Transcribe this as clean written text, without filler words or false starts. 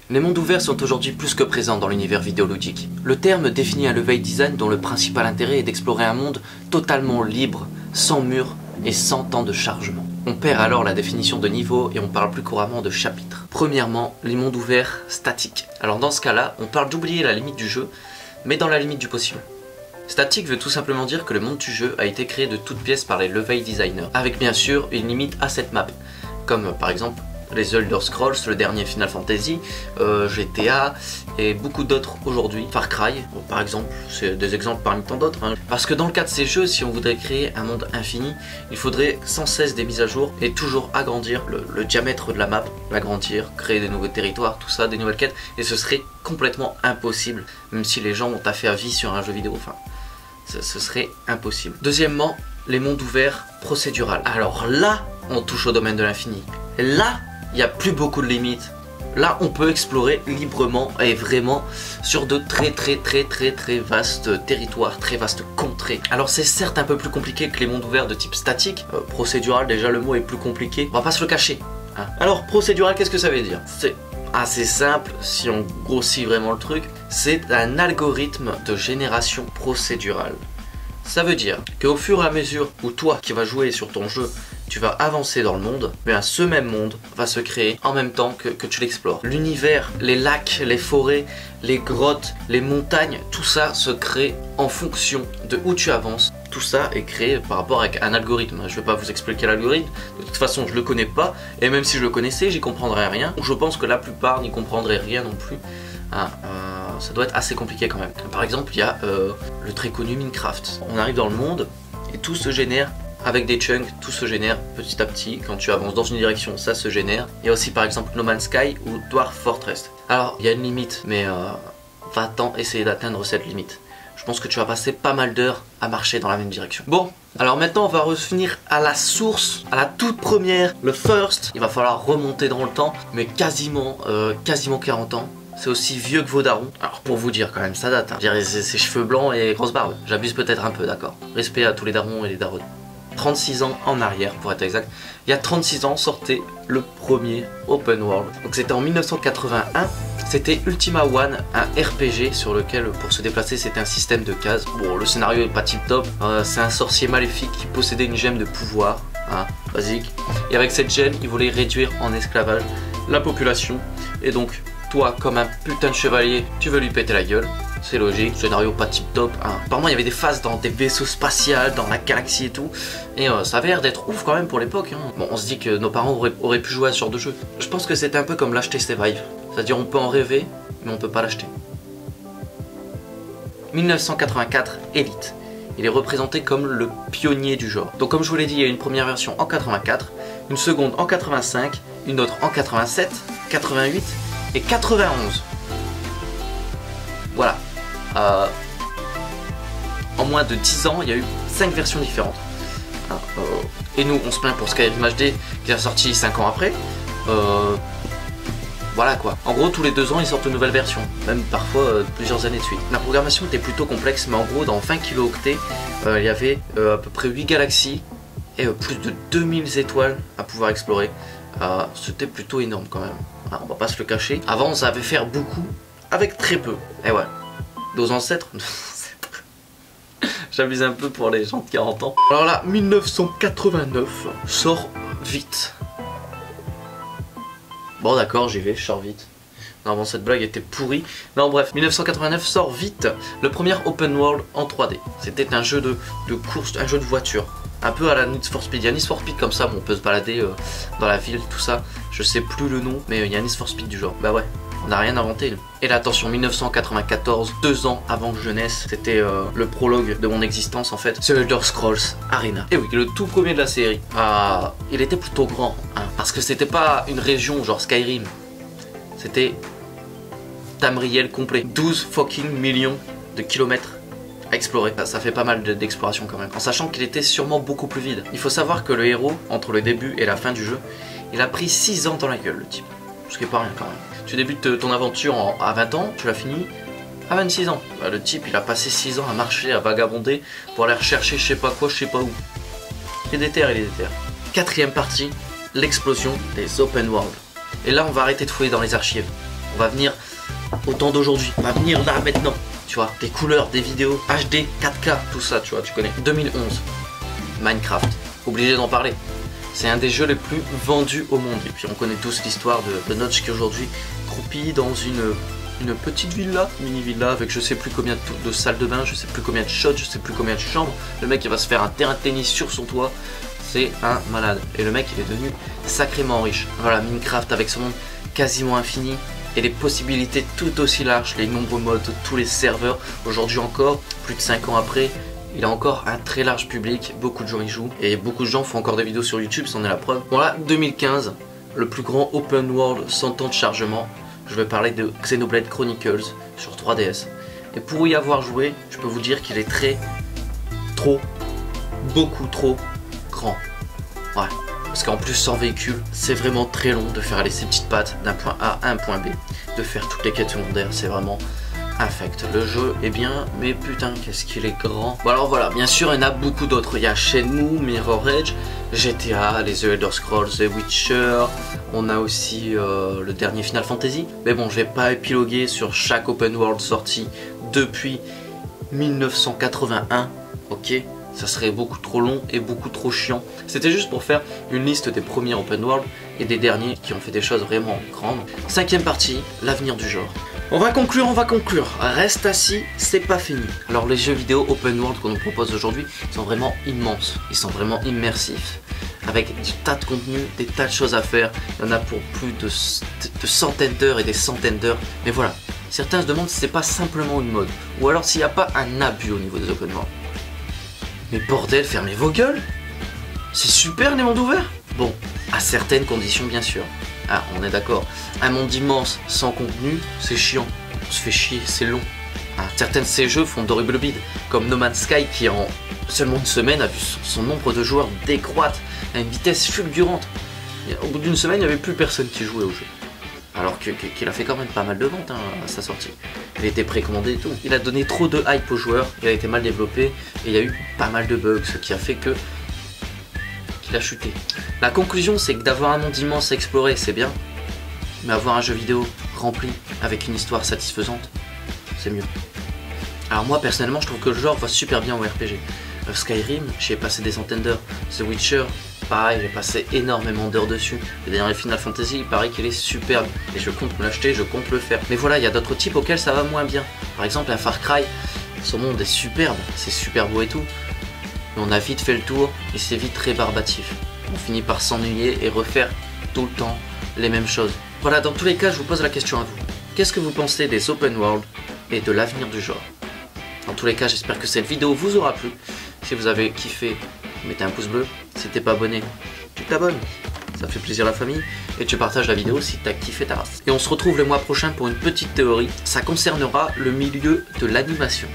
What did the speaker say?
Les mondes ouverts sont aujourd'hui plus que présents dans l'univers vidéoludique. Le terme définit un level design dont le principal intérêt est d'explorer un monde totalement libre, sans mur et sans temps de chargement. On perd alors la définition de niveau et on parle plus couramment de chapitres. Premièrement, les mondes ouverts statiques. Alors dans ce cas-là, on parle d'oublier la limite du jeu, mais dans la limite du possible. Statique veut tout simplement dire que le monde du jeu a été créé de toutes pièces par les level designers, avec bien sûr une limite à cette map, comme par exemple les Elder Scrolls, le dernier Final Fantasy, GTA et beaucoup d'autres aujourd'hui. Far Cry, par exemple, c'est des exemples parmi tant d'autres. Hein. Parce que dans le cas de ces jeux, si on voudrait créer un monde infini, il faudrait sans cesse des mises à jour et toujours agrandir le diamètre de la map, l'agrandir, créer des nouveaux territoires, tout ça, des nouvelles quêtes, et ce serait complètement impossible, même si les gens ont taffé à vie sur un jeu vidéo, enfin, ce serait impossible. Deuxièmement, les mondes ouverts procédurales. Alors là, on touche au domaine de l'infini. Là, il n'y a plus beaucoup de limites. Là, on peut explorer librement et vraiment sur de très vastes territoires, très vastes contrées. Alors c'est certes un peu plus compliqué que les mondes ouverts de type statique. Procédural, déjà le mot est plus compliqué. On va pas se le cacher. Hein. Alors procédural, qu'est-ce que ça veut dire? C'est assez simple si on grossit vraiment le truc. C'est un algorithme de génération procédurale. Ça veut dire qu'au fur et à mesure où toi qui vas jouer sur ton jeu, tu vas avancer dans le monde, bien ce même monde va se créer en même temps que tu l'explores. L'univers, les lacs, les forêts, les grottes, les montagnes, tout ça se crée en fonction de où tu avances. Tout ça est créé par rapport avec un algorithme. Je ne vais pas vous expliquer l'algorithme, de toute façon je le connais pas, et même si je le connaissais, j'y comprendrais rien. Je pense que la plupart n'y comprendraient rien non plus. Ça doit être assez compliqué quand même. Par exemple, il y a le très connu Minecraft. On arrive dans le monde et tout se génère avec des chunks, tout se génère petit à petit. Quand tu avances dans une direction, ça se génère. Il y a aussi par exemple No Man's Sky ou Dwarf Fortress. Alors, il y a une limite, mais va-t'en essayer d'atteindre cette limite. Je pense que tu vas passer pas mal d'heures à marcher dans la même direction. Bon, alors maintenant on va revenir à la source, à la toute première, le first. Il va falloir remonter dans le temps, mais quasiment 40 ans. C'est aussi vieux que vos darons. Alors pour vous dire quand même, ça date. Hein. Je dirais ses cheveux blancs et grosse barbe. J'abuse peut-être un peu, d'accord. Respect à tous les darons et les daronnes. 36 ans en arrière pour être exact. Il y a 36 ans sortait le premier open world. Donc c'était en 1981. C'était Ultima One, un RPG sur lequel pour se déplacer c'était un système de cases. Bon, le scénario est pas tip top. C'est un sorcier maléfique qui possédait une gemme de pouvoir. Hein, basique. Et avec cette gemme, il voulait réduire en esclavage la population. Et donc toi, comme un putain de chevalier, tu veux lui péter la gueule. C'est logique, scénario pas tip top. Hein. Apparemment, il y avait des phases dans des vaisseaux spatials, dans la galaxie et tout. Et ça avait l'air d'être ouf quand même pour l'époque. Hein. Bon, on se dit que nos parents auraient pu jouer à ce genre de jeu. Je pense que c'était un peu comme l'HTC Vive. C'est-à-dire, on peut en rêver, mais on peut pas l'acheter. 1984, Elite. Il est représenté comme le pionnier du genre. Donc, comme je vous l'ai dit, il y a une première version en 84, une seconde en 85, une autre en 87, 88 et 91. Voilà. En moins de 10 ans, il y a eu 5 versions différentes. Et nous, on se plaint pour Skyrim HD qui est sorti 5 ans après. Voilà quoi. En gros, tous les 2 ans, ils sortent une nouvelle version. Même parfois plusieurs années de suite. La programmation était plutôt complexe, mais en gros, dans 20 kilooctets, il y avait à peu près 8 galaxies et plus de 2000 étoiles à pouvoir explorer. C'était plutôt énorme quand même. On va pas se le cacher. Avant, on savait faire beaucoup avec très peu. Et ouais. Nos ancêtres. J'abuse un peu pour les gens de 40 ans. Alors là, 1989 sort vite. Bon d'accord, j'y vais, je sors vite. Non bon, cette blague était pourrie. Non bref, 1989 sort vite le premier open world en 3D. C'était un jeu de course, un jeu de voiture. Un peu à la Need for Speed. Il y a Need for Speed comme ça, bon, on peut se balader dans la ville, tout ça. Je sais plus le nom, mais il y a Need for Speed du genre. Bah ouais. On n'a rien inventé. Et là, attention, 1994, 2 ans avant que je naisse, c'était le prologue de mon existence en fait. C'est Elder Scrolls Arena. Et oui, le tout premier de la série. Il était plutôt grand, hein, parce que c'était pas une région genre Skyrim. C'était Tamriel complet. 12 fucking millions de kilomètres à explorer. Ça fait pas mal d'exploration quand même. En sachant qu'il était sûrement beaucoup plus vide. Il faut savoir que le héros, entre le début et la fin du jeu, il a pris 6 ans dans la gueule, le type. Ce qui est pas rien quand même. Tu débutes ton aventure à 20 ans, tu l'as fini à 26 ans. Bah, le type, il a passé 6 ans à marcher, à vagabonder pour aller rechercher je sais pas quoi, je sais pas où. Il est déter, il est déter. 4ème partie, l'explosion des open world. Et là, on va arrêter de fouiller dans les archives. On va venir au temps d'aujourd'hui. On va venir là maintenant. Tu vois, des couleurs, des vidéos, HD, 4K, tout ça, tu vois, tu connais. 2011, Minecraft. Obligé d'en parler. C'est un des jeux les plus vendus au monde. Et puis on connaît tous l'histoire de Notch qui aujourd'hui croupit dans une petite villa, mini villa avec je sais plus combien de salles de bain, je sais plus combien de shots, je sais plus combien de chambres. Le mec il va se faire un terrain de tennis sur son toit. C'est un malade. Et le mec il est devenu sacrément riche. Voilà, Minecraft avec son monde quasiment infini et les possibilités tout aussi larges, les nombreux modes, tous les serveurs. Aujourd'hui encore, plus de 5 ans après, il a encore un très large public, beaucoup de gens y jouent et beaucoup de gens font encore des vidéos sur YouTube, c'en est la preuve. Voilà, 2015, le plus grand open world sans temps de chargement. Je vais parler de Xenoblade Chronicles sur 3DS. Et pour y avoir joué, je peux vous dire qu'il est beaucoup trop grand. Ouais, parce qu'en plus sans véhicule, c'est vraiment très long de faire aller ses petites pattes d'un point A à un point B, de faire toutes les quêtes secondaires, c'est vraiment infect. Le jeu est bien, mais putain, qu'est-ce qu'il est grand. Bon alors voilà, bien sûr, il y en a beaucoup d'autres. Il y a Shenmue, Mirror Edge, GTA, les The Elder Scrolls, The Witcher. On a aussi le dernier Final Fantasy. Mais bon, je vais pas épiloguer sur chaque open world sorti depuis 1981, ok? Ça serait beaucoup trop long et beaucoup trop chiant. C'était juste pour faire une liste des premiers open world et des derniers qui ont fait des choses vraiment grandes. 5e partie, l'avenir du genre. On va conclure. Reste assis, c'est pas fini. Alors les jeux vidéo open world qu'on nous propose aujourd'hui sont vraiment immenses. Ils sont vraiment immersifs. Avec des tas de contenus, des tas de choses à faire. Il y en a pour plus de centaines d'heures et des centaines d'heures. Mais voilà, certains se demandent si c'est pas simplement une mode. Ou alors s'il n'y a pas un abus au niveau des open world. Mais bordel, fermez vos gueules! C'est super les mondes ouverts! Bon, à certaines conditions bien sûr. Ah, on est d'accord. Un monde immense sans contenu, c'est chiant. On se fait chier, c'est long. Ah, certains de ces jeux font d'horribles bides, comme No Man's Sky qui en seulement une semaine a vu son nombre de joueurs décroître à une vitesse fulgurante. Au bout d'une semaine, il n'y avait plus personne qui jouait au jeu. Alors qu'il a fait quand même pas mal de ventes à sa sortie. Il était précommandé et tout. Il a donné trop de hype aux joueurs, il a été mal développé et il y a eu pas mal de bugs, ce qui a fait qu'il a chuté. La conclusion, c'est que d'avoir un monde immense à explorer, c'est bien, mais avoir un jeu vidéo rempli avec une histoire satisfaisante, c'est mieux. Alors moi personnellement, je trouve que le genre va super bien au RPG. Skyrim, j'y ai passé des centaines d'heures. The Witcher, pareil, j'ai passé énormément d'heures dessus. Le dernier Final Fantasy, il paraît qu'il est superbe. Et je compte me l'acheter, je compte le faire. Mais voilà, il y a d'autres types auxquels ça va moins bien. Par exemple, un Far Cry, son monde est superbe, c'est super beau et tout. Mais on a vite fait le tour et c'est vite rébarbatif. On finit par s'ennuyer et refaire tout le temps les mêmes choses. Voilà, dans tous les cas, je vous pose la question à vous. Qu'est-ce que vous pensez des open world et de l'avenir du genre? Dans tous les cas, j'espère que cette vidéo vous aura plu. Si vous avez kiffé, mettez un pouce bleu. Si t'es pas abonné, tu t'abonnes. Ça fait plaisir à la famille. Et tu partages la vidéo si t'as kiffé ta race. Et on se retrouve le mois prochain pour une petite théorie. Ça concernera le milieu de l'animation.